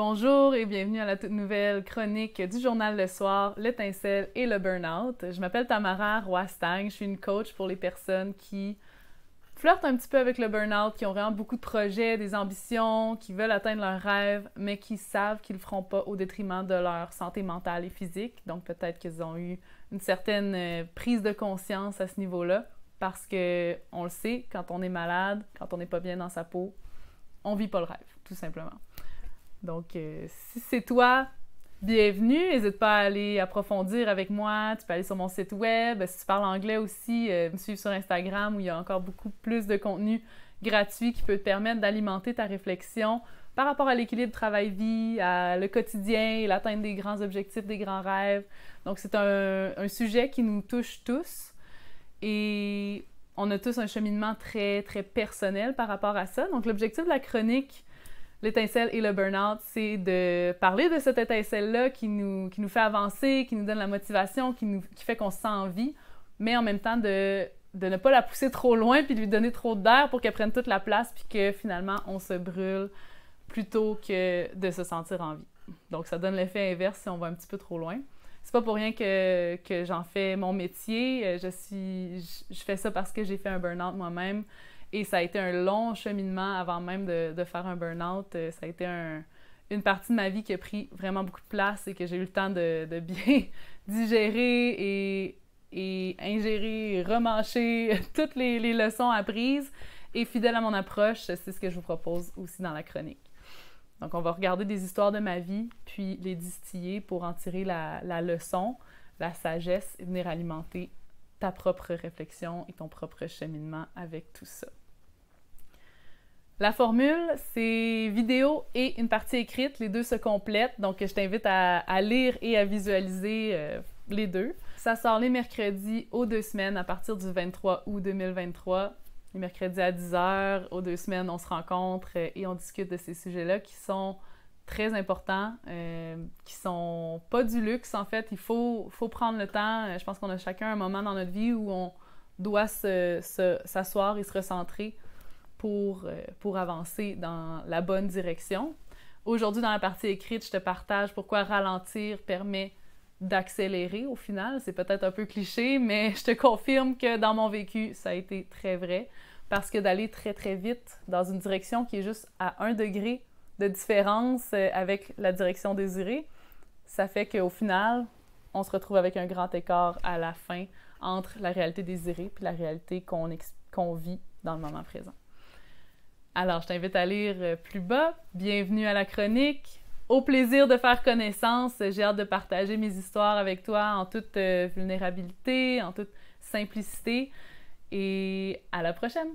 Bonjour et bienvenue à la toute nouvelle chronique du journal Le Soir, l'étincelle et le burn-out. Je m'appelle Tamara Roy-Stang, je suis une coach pour les personnes qui flirtent un petit peu avec le burn-out, qui ont vraiment beaucoup de projets, des ambitions, qui veulent atteindre leurs rêves, mais qui savent qu'ils ne le feront pas au détriment de leur santé mentale et physique. Donc peut-être qu'ils ont eu une certaine prise de conscience à ce niveau-là, parce que on le sait, quand on est malade, quand on n'est pas bien dans sa peau, on vit pas le rêve, tout simplement. Donc, si c'est toi, bienvenue. N'hésite pas à aller approfondir avec moi. Tu peux aller sur mon site web. Si tu parles anglais aussi, me suivre sur Instagram où il y a encore beaucoup plus de contenu gratuit qui peut te permettre d'alimenter ta réflexion par rapport à l'équilibre travail-vie, à le quotidien et l'atteinte des grands objectifs, des grands rêves. Donc, c'est un sujet qui nous touche tous et on a tous un cheminement très, très personnel par rapport à ça. Donc, l'objectif de la chronique l'étincelle et le burn-out, c'est de parler de cette étincelle-là qui nous fait avancer, qui nous donne la motivation, qui fait qu'on se sent en vie, mais en même temps de ne pas la pousser trop loin puis de lui donner trop d'air pour qu'elle prenne toute la place puis que finalement on se brûle plutôt que de se sentir en vie. Donc ça donne l'effet inverse si on va un petit peu trop loin. C'est pas pour rien que j'en fais mon métier. Je fais ça parce que j'ai fait un burn-out moi-même. Et ça a été un long cheminement avant même de faire un burn-out. Ça a été une partie de ma vie qui a pris vraiment beaucoup de place et que j'ai eu le temps de bien digérer et ingérer, remâcher toutes les leçons apprises. Et fidèle à mon approche, c'est ce que je vous propose aussi dans la chronique. Donc, on va regarder des histoires de ma vie, puis les distiller pour en tirer la leçon, la sagesse et venir alimenter ta propre réflexion et ton propre cheminement avec tout ça. La formule, c'est vidéo et une partie écrite. Les deux se complètent, donc je t'invite à lire et à visualiser les deux. Ça sort les mercredis aux 2 semaines à partir du 23 août 2023. Les mercredis à 10h, aux 2 semaines, on se rencontre et on discute de ces sujets-là qui sont très importants, qui sont pas du luxe en fait. Il faut prendre le temps. Je pense qu'on a chacun un moment dans notre vie où on doit s'asseoir et se recentrer pour avancer dans la bonne direction. Aujourd'hui, dans la partie écrite, je te partage pourquoi ralentir permet d'accélérer au final. C'est peut-être un peu cliché, mais je te confirme que dans mon vécu, ça a été très vrai. Parce que d'aller très très vite dans une direction qui est juste à 1 degré de différence avec la direction désirée, ça fait qu'au final, on se retrouve avec un grand écart à la fin entre la réalité désirée et la réalité qu'on vit dans le moment présent. Alors, je t'invite à lire plus bas. Bienvenue à la chronique. Au plaisir de faire connaissance. J'ai hâte de partager mes histoires avec toi en toute vulnérabilité, en toute simplicité. Et à la prochaine!